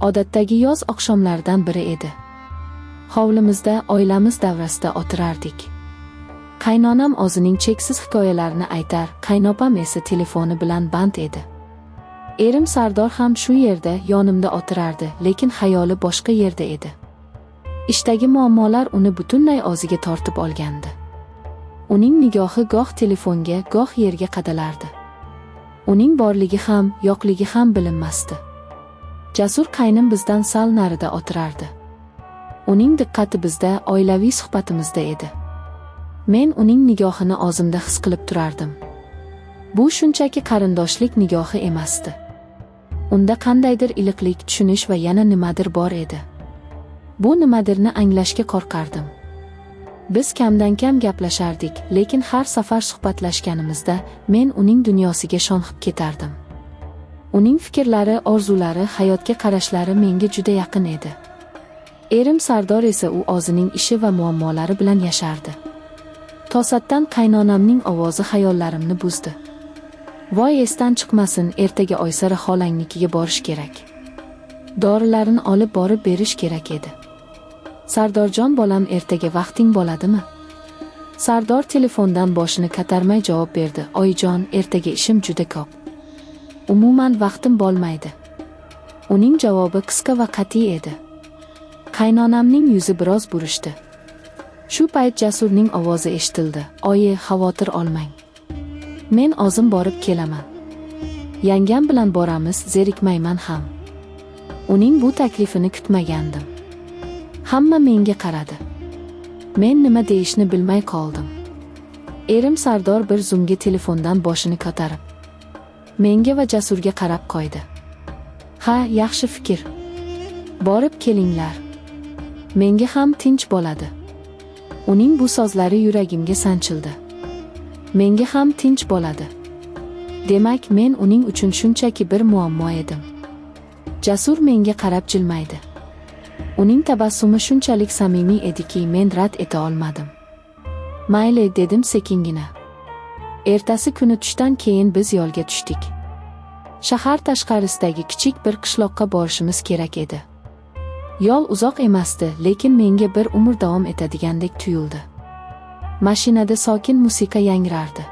Odatdagi yoz oqshomlaridan biri edi. Hovlimizda oilamiz davrasida o'tirardik. Qaynonam o'zining cheksiz hikoyalarini aytar, qaynopam esa telefoni bilan band edi. Erim Sardor ham shu yerda yonimda o'tirardi, lekin xayoli boshqa yerda edi. Ishdagi muammolar uni butunlay o'ziga tortib olgandi. Uning nigohi goh telefonga, goh yerga qadalardi. Uning borligi ham, yo'qligi ham bilinmasdi. Jasur qaynim bizdan sal narida o'tirardi. Uning diqqati bizda, oilaviy suhbatimizda edi. Men uning nigohini o'zimda his qilib turardim. Bu shunchaki qarindoshlik nigohi emasdi. Unda qandaydir iliqlik, tushunish va yana nimadir bor edi. Bu nimadirni anglashga qo'rqardim. Biz kamdan-kam gaplashardik, lekin har safar suhbatlashganimizda men uning dunyosiga sho'ng'ib ketardim. Uning fikrlari, orzulari, hayotga qarashlari menga juda yaqin edi. Erim Sardor esa u o'zining ishi va muammolari bilan yashardi. To'satdan qaynonamning ovozi xayollarimni buzdi. Voy, esdan chiqmasin, ertaga Oysara xolangnikiga borish kerak. Dorilarini olib borib berish kerak edi. Sardorjon bolam, ertaga vaqting bo'ladimi? Sardor telefondan boshini ko'tarmay javob berdi. Oyijon, ertaga ishim juda ko'p. Umuman vaqtim bo'lmaydi. Uning javobi qisqa va qat'iy edi. Qaynonamning yuzi biroz burishdi. Shu payt Jasurning ovozi eshitildi. Oyi, xavotir olmang. Men o'zim borib kelaman. Yangam bilan boramiz, zerikmayman ham. Uning bu taklifini kutmagandim. Hamma menga qaradi. Men nima deyishni bilmay qoldim. Erim Sardor bir zumga telefondan boshini ko'tarib menga va Jasurga qarab qo'ydi. Ha, yaxshi fikr. Borib kelinglar. Menga ham tinch bo'ladi. Uning bu so'zlari yuragimga sanchildi. Menga ham tinch bo'ladi. Demak, men uning uchun shunchaki bir muammo edim. Jasur menga qarab jilmaydi. Uning tabassumi shunchalik samimiy ediki, men rad eta olmadim. Mayli, dedim sekingina. Ertasi kuni tushdan keyin biz yo'lga tushdik. Shahar tashqarisidagi kichik bir qishloqqa borishimiz kerak edi. Yo'l uzoq emasdi, lekin menga bir umr davom etadigandek tuyuldi. Mashinada sokin musiqa yangrardi.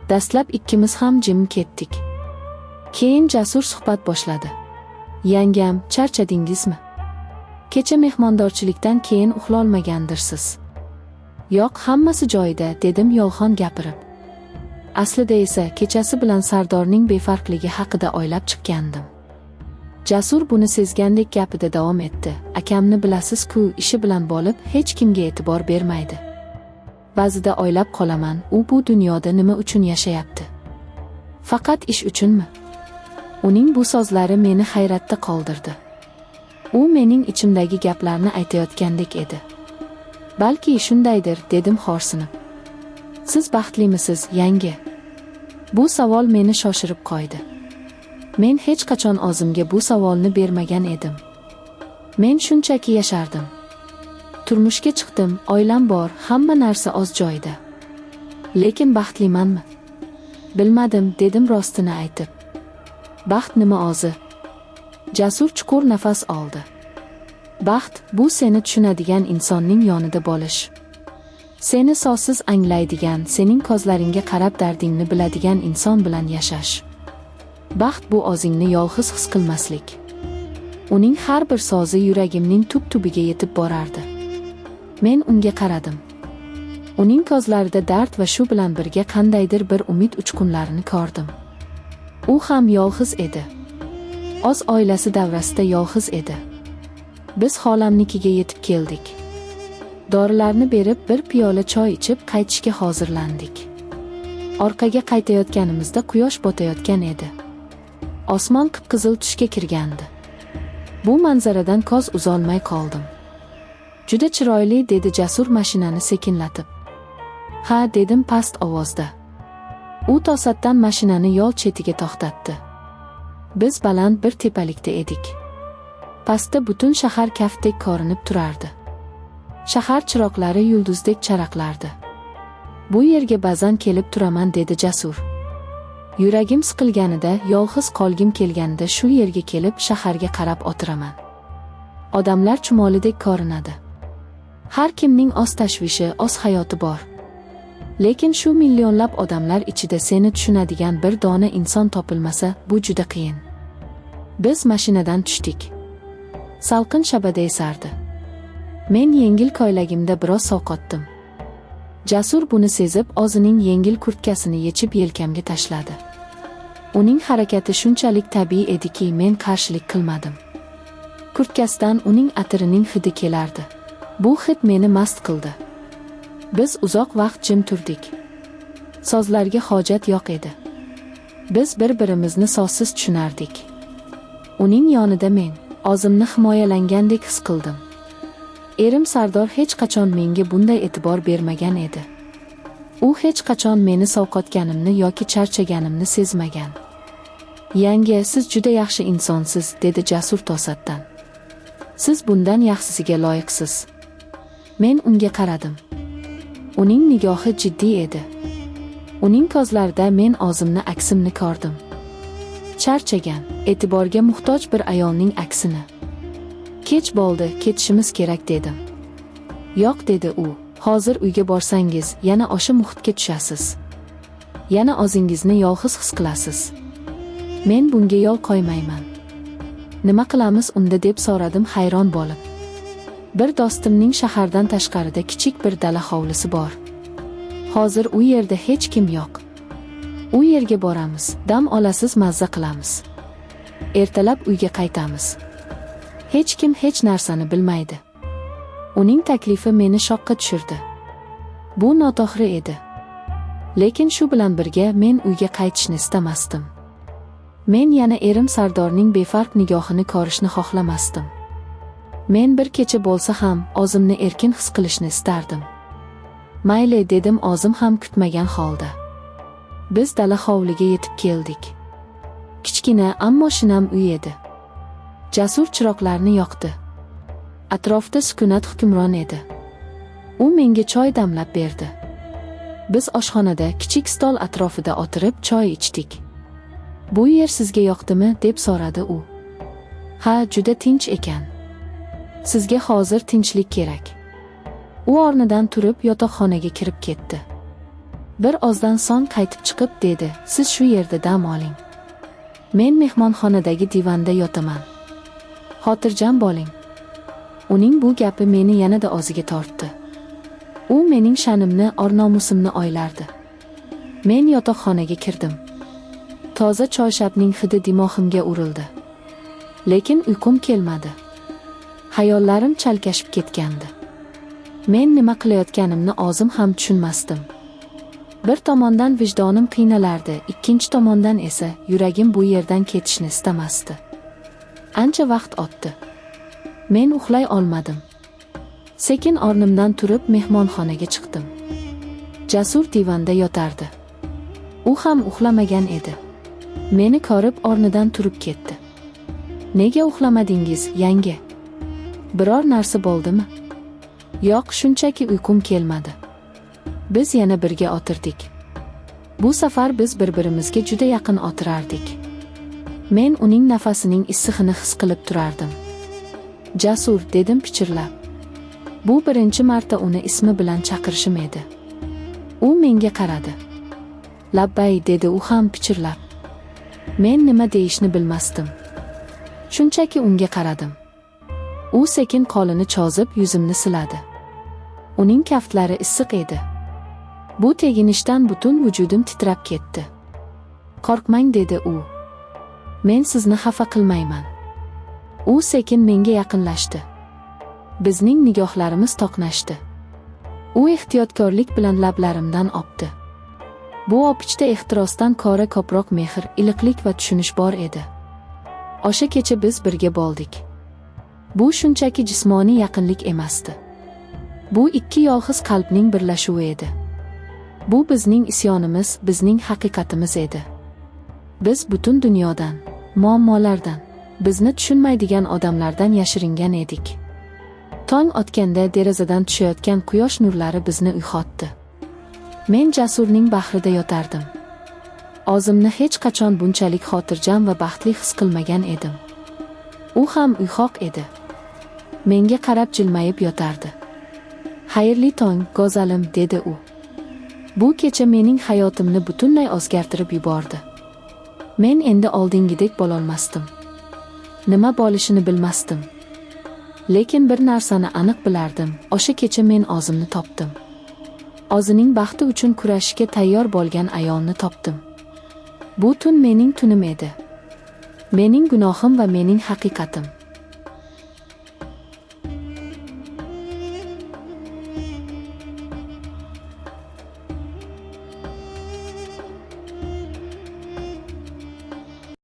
Dastlab ikkimiz ham jim ketdik. Keyin Jasur suhbat boshladi. Yangam, charchadingizmi? Kecha mehmondorchilikdan keyin uxlolmagandirsiz. Yo'q, hammasi joyida, dedim yolg'on gapirib. Aslida esa kechasi bilan Sardorning befarqligi haqida o'ylab chiqqandim. Jasur buni sezgandek gapida davom etdi. Akamni bilasiz-ku, ishi bilan bo'lib, hech kimga e'tibor bermaydi. Ba'zida o'ylab qolaman, u bu dunyoda nima uchun yashayapti? Faqat ish uchunmi? Uning bu so'zlari meni hayratda qoldirdi. U mening ichimdagi gaplarni aytayotgandek edi. Balki shundaydir, dedim xo'rsinib. Siz baxtlimisiz, yangi? Bu savol meni shoshirib qo'ydi. Men hech qachon o'zimga bu savolni bermagan edim. Men shunchaki yashardim. Turmushga chiqdim, oilam bor, hamma narsa o'z joyida. Lekin baxtlimanmi? Bilmadim, dedim rostini aytib. Baxt nima o'zi? Jasur chuqur nafas oldi. Baxt bu seni tushunadigan insonning yonida bo'lish. Seni so'zsiz anglaydigan, sening ko'zlaringga qarab dardingni biladigan inson bilan yashash. Baxt bu o'zingni yolg'iz his qilmaslik. Uning har bir so'zi yuragimning tub-tubiga yetib borardi. Men unga qaradim. Uning ko'zlarida dard va shu bilan birga qandaydir bir umid uchqunlarini ko'rdim. U ham yolg'iz edi. O'z oilasi davrasida yolg'iz edi. Biz xolamnikiga yetib keldik. Dorilarni berib bir piyola choy ichib qaytishga hozirlandik. Orqaga qaytayotganimizda quyosh botayotgan edi. Osmon qip-qizil tusga kirgandi. Bu manzaradan ko'z uzolmay qoldim. Juda chiroyli, dedi Jasur mashinani sekinlatib. Ha, dedim past ovozda. U to'satdan mashinani yo'l chetiga to'xtatdi. Biz baland bir tepalikda edik. Pastda butun shahar kaftdek ko'rinib turardi. Shahar chiroqlari yulduzdek charaqlardi. Bu yerga ba'zan kelib turaman, dedi Jasur. Yuragim siqilganida, yolg'iz qolgim kelganida shu yerga kelib shaharga qarab o'tiraman. Odamlar chumolidek ko'rinadi. Har kimning o'z tashvishi, o'z hayoti bor. Lekin shu millionlab odamlar ichida seni tushunadigan bir dona inson topilmasa, bu juda qiyin. Biz mashinadan tushdik. Salqin shabada esardi. Men yengil ko'ylagimda biroz sovqotdim. Jasur buni sezib, o'zining yengil kurtkasini yechib yelkamga tashladi. Uning harakati shunchalik tabiiy ediki, men qarshilik qilmadim. Kurtkasidan uning atirining hidi kelardi. Bu hid meni mast qildi. Biz uzoq vaqt jim turdik. Sozlarga hojat yo'q edi. Biz bir-birimizni sozsiz tushunardik. Uning yonida men o'zimni himoyalangandek his qildim. Erim Sardor hech qachon menga bunday e'tibor bermagan edi. U hech qachon meni sovqotganimni yoki charchaganimni sezmagan. "Yangi, siz juda yaxshi insonsiz", dedi Jasur to'satdan. "Siz bundan yaxshisiga loyiqsiz." Men unga qaradim. Uning nigohi jiddiy edi. Uning ko'zlarida men o'zimni aksimni ko'rdim. Charchagan, e'tiborga muhtoj bir ayolning aksini. "Kech bo'ldi, ketishimiz kerak", dedim. "Yo'q", dedi u. "Hozir uyga borsangiz, yana o'sha muhitga tushasiz. Yana o'zingizni yolg'iz his qilasiz. Men bunga yo'l qo'ymayman." "Nima qilamiz unda?" deb so'radim hayron bo'lib. "Bir do'stimning shahardan tashqarida kichik bir dala hovlisi bor. Hozir u yerda hech kim yo'q. U yerga boramiz, dam olasiz, mazza qilamiz. Ertalab uyga qaytamiz. Hech kim hech narsani bilmaydi." Uning taklifi meni shokka tushirdi. Bu noto'g'ri edi. Lekin shu bilan birga men uyga qaytishni istamasdim. Men yana erim Sardorning befarq nigohini ko'rishni xohlamasdim. Men bir kecha bo'lsa ham o'zimni erkin his qilishni istardim. "Mayli", dedim o'zim ham kutmagan holda. Biz dala hovliga yetib keldik. Kichkina, ammo shinam uy edi. Jasur chiroqlarni yoqdi. Atrofda sukunat hukmron edi. U menga choy damlab berdi. Biz oshxonada kichik stol atrofida o'tirib choy ichdik. "Bu yer sizga yoqdimi?" deb so'radi u. "Ha, juda tinch ekan. Sizga hozir tinchlik kerak." U o'rnidan turib yotoqxonaga kirib ketdi. Bir ozdan so'ng qaytib chiqib dedi, "Siz shu yerda dam oling. Men mehmonxonadagi divanda yotaman. Xotirjam bo'ling." Uning bu gapi meni yanada o'ziga tortdi. U mening sha'nimni, or-nomusimni o'ylardi. Men yotoqxonaga kirdim. Toza choyshabning hidi dimog'imga urildi. Lekin uyqum kelmadi. Xayollarim chalkashib ketgandi. Men nima qilayotganimni o'zim ham tushunmasdim. Bir tomondan vijdonim qiynalardi, ikkinchi tomondan esa yuragim bu yerdan ketishni istamasdi. Ancha vaqt o'tdi. Men uxlay olmadim. Sekin o'rnimdan turib mehmonxonaga chiqdim. Jasur divanda yotardi. U ham uxlamagan edi. Meni ko'rib o'rnidan turib ketdi. "Nega uxlamadingiz, yangi? Biror narsa bo'ldimi?" "Yo'q, shunchaki uyqum kelmadi." Biz yana birga o'tirdik. Bu safar biz bir-birimizga juda yaqin o'tirardik. Men uning nafasining issig'ini his qilib turardim. "Jasur", dedim pichirlab. Bu birinchi marta uni ismi bilan chaqirishim edi. U menga qaradi. "Labbay", dedi u ham pichirlab. Men nima deyishni bilmasdim. Shunchaki unga qaradim. U sekin qo'lini cho'zib yuzimni siladi. Uning kaftlari issiq edi. Bu teginishdan butun vujudim titrab ketdi. "Qo'rqmang", dedi u. "Men sizni xafa qilmayman." U sekin menga yaqinlashdi. Bizning nigohlarimiz to'qnashdi. U ehtiyotkorlik bilan lablarimdan o'pdi. Bu o'pichda ehtirosdan ko'ra ko'proq mehr, iliqlik va tushunish bor edi. O'sha kecha biz birga bo'ldik. Bu shunchaki jismoniy yaqinlik emasdi. Bu ikki yolg'iz qalbning birlashuvi edi. Bu bizning isyonimiz, bizning haqiqatimiz edi. Biz butun dunyodan, muammolardan, bizni tushunmaydigan odamlardan yashiringan edik. Tong otganda derazadan tushayotgan quyosh nurlari bizni uyg'otdi. Men Jasurning bag'rida yotardim. O'zimni hech qachon bunchalik xotirjam va baxtli his qilmagan edim. U ham uyg'oq edi. Menga qarab jilmayib yotardi. "Xayrli tong, go'zalim", dedi u. Bu kecha mening hayotimni butunlay o'zgartirib yubordi. Men endi oldingidek bo'lolmasdim. Nima bo'lishini bilmasdim. Lekin bir narsani aniq bilardim, o'sha kecha men o'zimni topdim. O'zining baxti uchun kurashishga tayyor bo'lgan ayolni topdim. Bu tun mening tunim edi. Mening gunohim va mening haqiqatim.